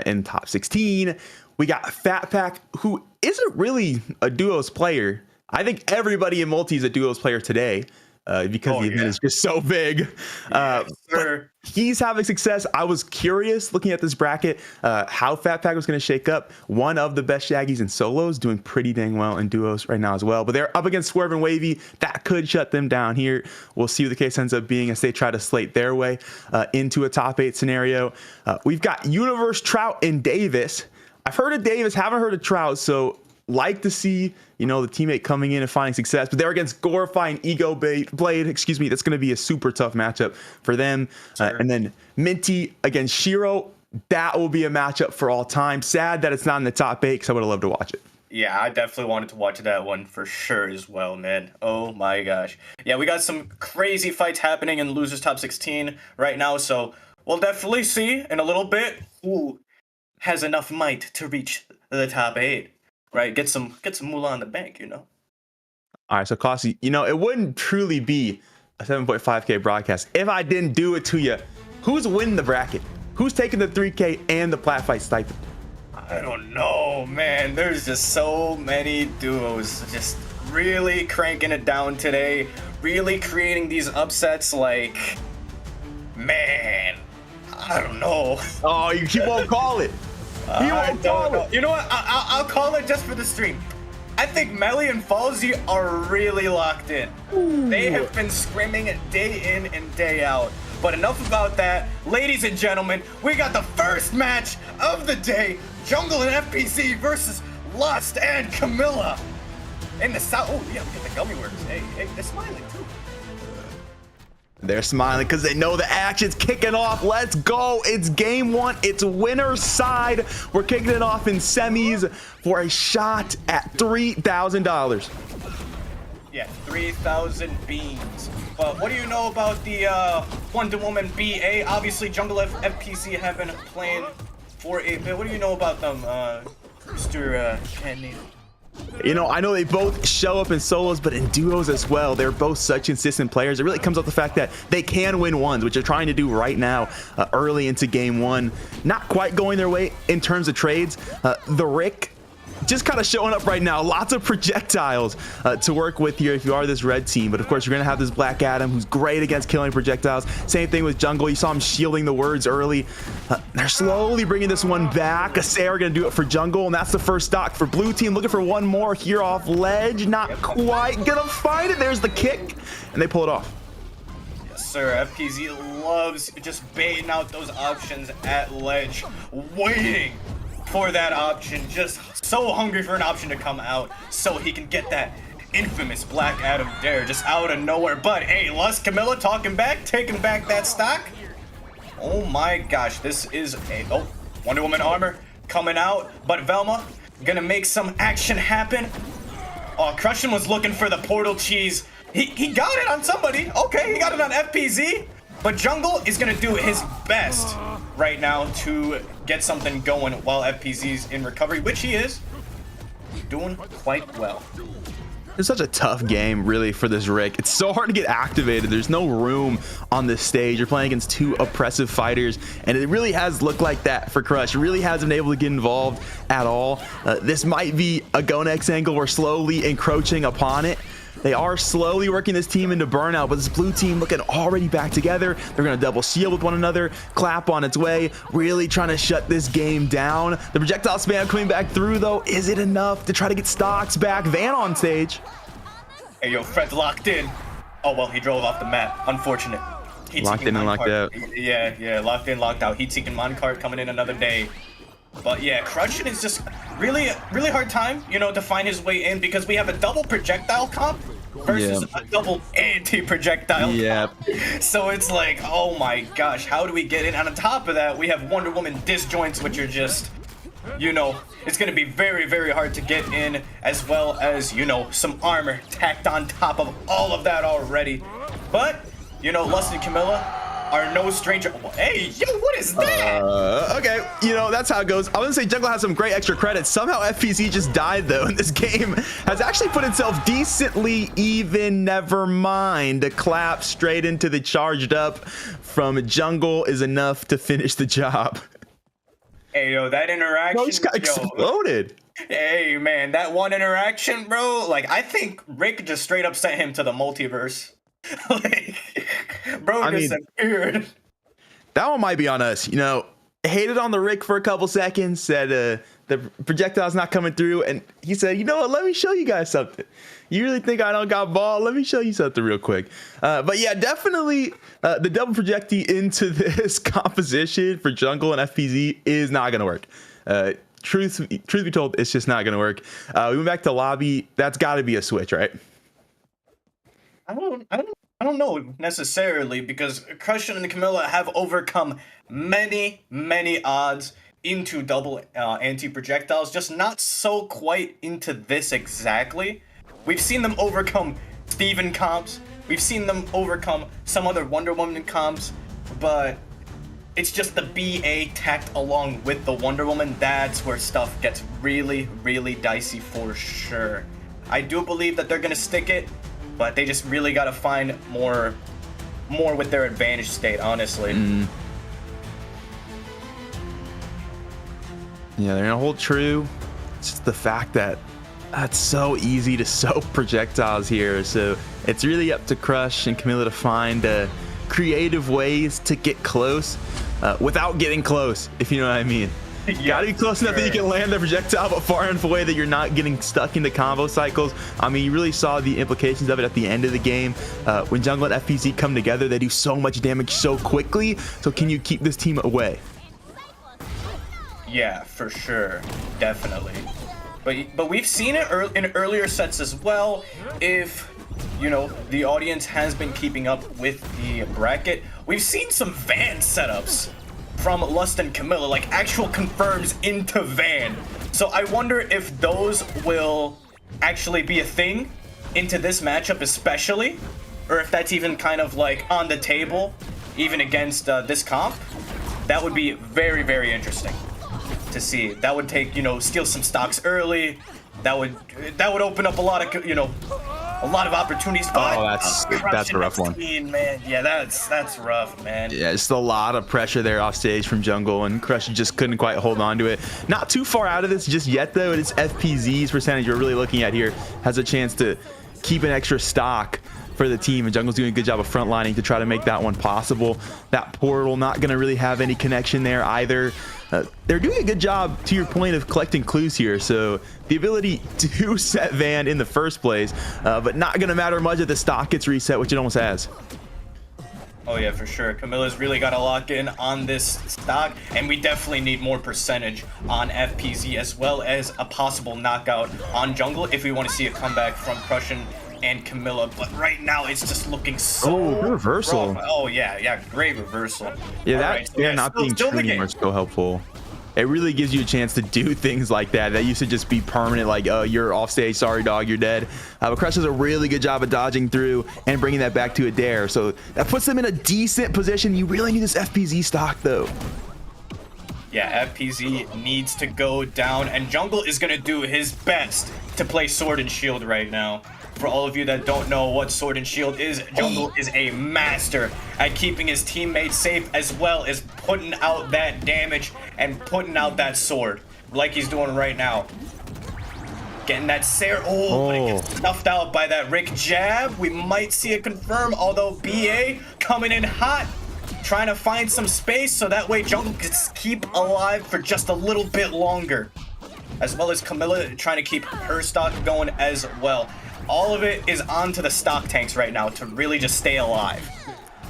in top 16. We got Fat Pack, who isn't really a duos player. I think everybody in multi is a duos player today. Because the event is just so big. But he's having success. I was curious looking at this bracket how Fat Pack was going to shake up. One of the best Shaggies in solos, doing pretty dang well in duos right now as well. But they're up against Swerve and Wavy. That could shut them down here. We'll see what the case ends up being as they try to slate their way into a top 8 scenario. We've got Universe, Trout, and Davis. I've heard of Davis, haven't heard of Trout, so like to see, the teammate coming in and finding success, but they're against Glorifying Ego Blade. That's going to be a super tough matchup for them. And then Minty against Shiro. That will be a matchup for all time. Sad that it's not in the top 8 because I would have loved to watch it. Yeah, I definitely wanted to watch that one for sure as well, man. Oh my gosh. Yeah, we got some crazy fights happening in Losers Top 16 right now, so we'll definitely see in a little bit who has enough might to reach the top 8. Right, get some moolah in the bank, All right, so Classy, it wouldn't truly be a 7.5K broadcast if I didn't do it to you. Who's winning the bracket? Who's taking the 3K and the plat fight stipend? I don't know, man. There's just so many duos just really cranking it down today, really creating these upsets. Like, man, I don't know. Oh, you won't call it. You won't call it. You know what? I'll call it just for the stream. I think Melly and Falsey are really locked in. Ooh. They have been screaming it day in and day out. But enough about that. Ladies and gentlemen, we got the first match of the day. Jungle and FPZ versus Lust and Camila. In the south. Oh, yeah, we got the gummy worms. Hey, they're smiling too. They're smiling because they know the action's kicking off. Let's go. It's game 1. It's winner's side. We're kicking it off in semis for a shot at $3,000. Yeah, 3,000 beans. But what do you know about the Wonder Woman BA? Obviously, Jungle FPC have been playing for a bit. What do you know about them, Mr. Kenny? I know they both show up in solos, but in duos as well. They're both such consistent players. It really comes off the fact that they can win ones, which they're trying to do right now early into game 1. Not quite going their way in terms of trades. The Rick just kind of showing up right now. Lots of projectiles to work with here if you are this red team. But of course, you're going to have this Black Adam who's great against killing projectiles. Same thing with Jungle. You saw him shielding the words early. They're slowly bringing this one back. Sarah going to do it for Jungle, and that's the first stock for blue team. Looking for one more here off ledge. Not quite going to find it. There's the kick, and they pull it off. Yes, sir. FPZ loves just baiting out those options at ledge, waiting for that option, just so hungry for an option to come out so he can get that infamous Black Adam dare just out of nowhere. But hey, Lust Camila talking back, taking back that stock. Oh my gosh, this is a Wonder Woman armor coming out, but Velma gonna make some action happen. Oh, Crushin was looking for the portal cheese. He got it on somebody. Okay, he got it on FPZ. But Jungle is gonna do his best right now to get something going while FPZ's in recovery, which he is doing quite well. It's such a tough game, really, for this Rick. It's so hard to get activated. There's no room on this stage. You're playing against 2 oppressive fighters, and it really has looked like that for Crush. It really hasn't been able to get involved at all. This might be a go next angle. We're slowly encroaching upon it. They are slowly working this team into burnout, but this blue team looking already back together. They're going to double shield with one another. Clap on its way, really trying to shut this game down. The projectile spam coming back through, though. Is it enough to try to get stocks back? Van on stage. Hey, yo, Fred's locked in. Oh, well, he drove off the map. Unfortunate. Locked in and locked out. Yeah, locked in, locked out. Heat-seeking minecart coming in another day. But yeah, Crushin is just really hard time, to find his way in because we have a double projectile comp versus a double anti-projectile comp. So it's like, oh my gosh, how do we get in? And on top of that, we have Wonder Woman disjoints, which are just, it's going to be very hard to get in, as well as, some armor tacked on top of all of that already. But, Lust and Camila are no stranger. Hey, yo, what is that? Okay, that's how it goes. I wouldn't say Jungle has some great extra credits. Somehow FPZ just died, though, and this game has actually put itself decently even. Never mind. The clap straight into the charged up from Jungle is enough to finish the job. Hey, yo, that interaction. Bro, he just got exploded. Hey, man, that one interaction, bro. Like, I think Rick just straight up sent him to the multiverse. Like, bro disappeared. That one might be on us. You know, hated on the Rick for a couple seconds, said the projectile's not coming through, and he said, you know what, let me show you guys something. You really think I don't got ball? Let me show you something real quick. But yeah, definitely the double projectile into this composition for jungle and FPZ is not going to work. Truth be told, it's just not going to work. We went back to lobby. That's got to be a switch, right? I don't know necessarily, because Crushing and Camila have overcome many odds into double anti-projectiles, just not so quite into this exactly. We've seen them overcome Steven comps. We've seen them overcome some other Wonder Woman comps, but it's just the BA tacked along with the Wonder Woman. That's where stuff gets really dicey for sure. I do believe that they're gonna stick it, but they just really gotta find more with their advantage state, honestly. Yeah, they're gonna hold true. It's just the fact that that's so easy to soak projectiles here. So it's really up to Crush and Camila to find creative ways to get close without getting close, if you know what I mean. You gotta be close enough that you can land the projectile, but far enough away that you're not getting stuck into combo cycles. I mean, you really saw the implications of it at the end of the game. When jungle and FPZ come together, they do so much damage so quickly. So can you keep this team away? Yeah, for sure, definitely. But we've seen it in earlier sets as well. If you know the audience has been keeping up with the bracket, we've seen some van setups from Lust and Camila, like actual confirms into van. So I wonder if those will actually be a thing into this matchup especially, or if that's even kind of like on the table, even against this comp. That would be very interesting to see. That would take, you know, steal some stocks early. That would open up a lot of, you know, a lot of opportunities. Oh, that's a rough one, man. Yeah, that's rough, man. Yeah, just a lot of pressure there off stage from jungle, and Crush just couldn't quite hold on to it. Not too far out of this just yet, though. It's FPZ's percentage we're really looking at here. Has a chance to keep an extra stock for the team, and jungle's doing a good job of frontlining to try to make that one possible. That portal not gonna really have any connection there either. They're doing a good job, to your point, of collecting clues here, so the ability to set Van in the first place, but not gonna matter much if the stock gets reset, which it almost has. Oh yeah, for sure. Camila's really got to lock in on this stock, and we definitely need more percentage on FPZ, as well as a possible knockout on jungle if we want to see a comeback from Crushing and Camila. But right now it's just looking so reversal rough. Oh yeah, great reversal. Yeah, that right, not being true anymore is so helpful. It really gives you a chance to do things like that used to just be permanent, like, oh, you're off stage, sorry dog, you're dead. But Crush does a really good job of dodging through and bringing that back to a dare, so that puts them in a decent position. You really need this FPZ stock though. Yeah, FPZ needs to go down, and jungle is gonna do his best to play Sword and Shield right now. For all of you that don't know what Sword and Shield is, jungle is a master at keeping his teammates safe, as well as putting out that damage and putting out that sword, like he's doing right now. Getting that Sarah, but it gets stuffed out by that Rick jab. We might see it confirm, although BA coming in hot, trying to find some space so that way jungle can keep alive for just a little bit longer, as well as Camila trying to keep her stock going as well. All of it is onto the stock tanks right now to really just stay alive.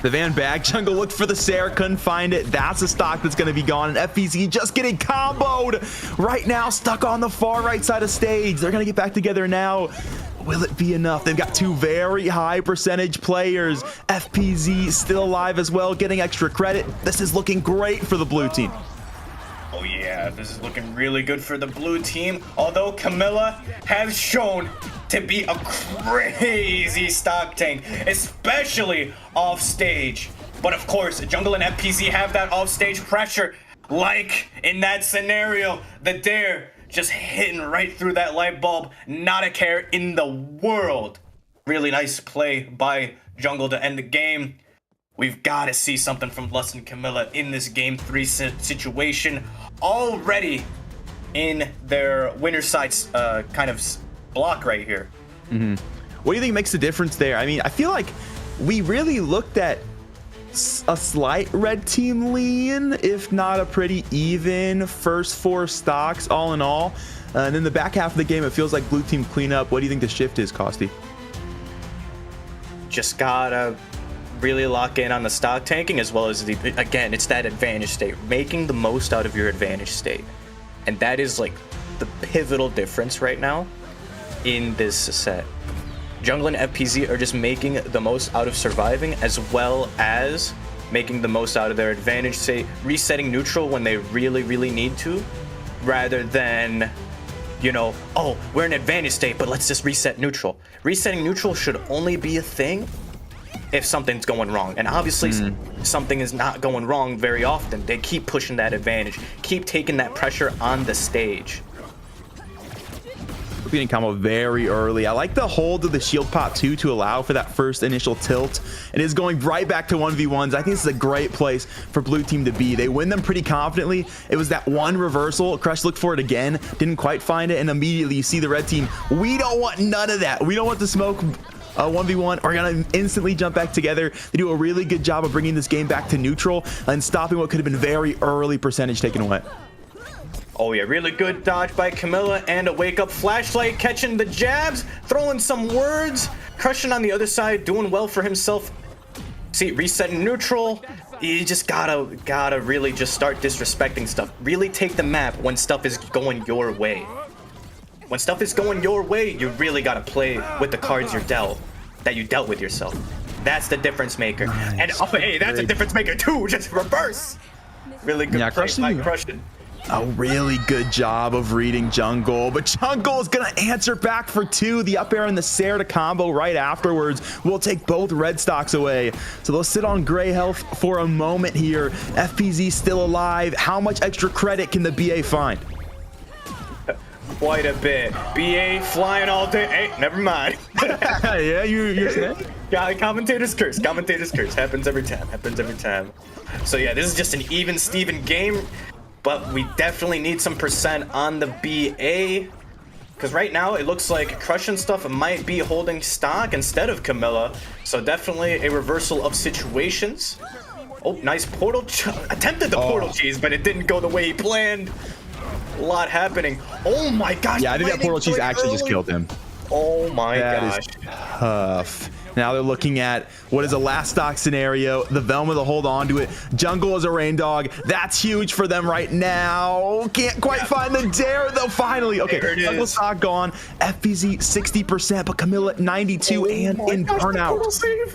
The Van back, jungle looked for the Sarah, couldn't find it. That's a stock that's going to be gone, and FPZ just getting comboed right now, stuck on the far right side of stage. They're going to get back together now. Will it be enough? They've got two very high percentage players. FPZ still alive as well, getting extra credit. This is looking great for the blue team. Oh yeah, this is looking really good for the blue team, although Camila has shown to be a crazy stock tank, especially off stage. But of course, jungle and FPZ have that off stage pressure, like in that scenario, the dare just hitting right through that light bulb, not a care in the world. Really nice play by jungle to end the game. We've got to see something from Lust and Camila in this game 3 situation. Already in their winner side's kind of block right here. What do you think makes the difference there? I mean, I feel like we really looked at a slight red team lean, if not a pretty even first 4 stocks all in all. And then the back half of the game, it feels like blue team cleanup. What do you think the shift is, Costi? Just gotta really lock in on the stock tanking, as well as again, it's that advantage state, making the most out of your advantage state. And that is like the pivotal difference right now in this set. Jungle and FPZ are just making the most out of surviving, as well as making the most out of their advantage state, resetting neutral when they really need to, rather than, you know, oh, we're in advantage state, but let's just reset neutral. Resetting neutral should only be a thing if something's going wrong. And obviously something is not going wrong very often. They keep pushing that advantage, keep taking that pressure on the stage. Beating combo very early. I like the hold of the shield pop too, to allow for that first initial tilt. It is going right back to 1v1s. I think this is a great place for blue team to be. They win them pretty confidently. It was that one reversal. Crush looked for it again, didn't quite find it, and immediately you see the red team. We don't want none of that. We don't want the smoke 1v1. We're gonna instantly jump back together. They do a really good job of bringing this game back to neutral and stopping what could have been very early percentage taken away. Oh yeah, really good dodge by Camila, and a wake up flashlight, catching the jabs, throwing some words. Crushing on the other side, doing well for himself. See, resetting neutral. You just gotta really just start disrespecting stuff. Really take the map when stuff is going your way. When stuff is going your way, you really gotta play with the cards you're dealt, that you dealt with yourself. That's the difference maker. Nice. And oh, hey, that's a difference maker too. Just reverse. Really good play by Crushing. A really good job of reading Jungle, but Jungle is gonna answer back for 2. The up air and the Sarah to combo right afterwards will take both red stocks away. So they'll sit on gray health for a moment here. FPZ still alive. How much extra credit can the BA find? Quite a bit. BA flying all day. Hey, never mind. Yeah, you're saying? Yeah, commentator's curse. Commentator's curse. Happens every time. Happens every time. So yeah, this is just an even Steven game. But we definitely need some percent on the BA, because right now it looks like Crush and stuff might be holding stock instead of Camila. So definitely a reversal of situations. Oh, nice portal. Attempted the portal cheese, but it didn't go the way he planned. A lot happening. Oh my gosh. Yeah, I think that portal cheese actually just killed him. Oh my gosh. That is tough. Now they're looking at what is a last stock scenario. The Velma to hold on to it. Jungle is a rain dog. That's huge for them right now. Can't quite find the dare though. Finally, okay. Jungle stock gone. FPZ 60%, but Camila 92 and in burnout.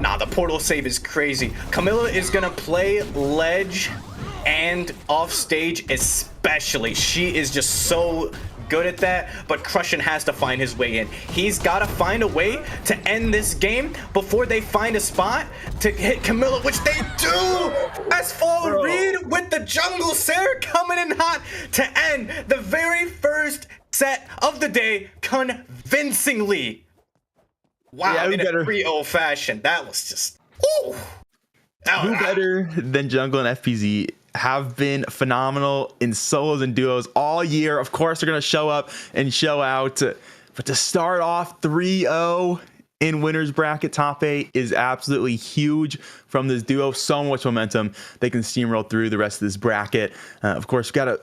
Nah, the portal save is crazy. Camila is gonna play ledge and off stage especially. She is just so good at that, but Crushin has to find his way in. He's got to find a way to end this game before they find a spot to hit Camila, which they do. Fast forward read with the jungle Sarah coming in hot to end the very first set of the day convincingly. Wow, yeah, in a 3-0 fashion. That was just, ooh. Who better than Jungle and FPZ have been phenomenal in solos and duos all year. Of course, they're going to show up and show out. But to start off 3-0 in winners bracket top 8 is absolutely huge from this duo. So much momentum. They can steamroll through the rest of this bracket. Of course, we've got to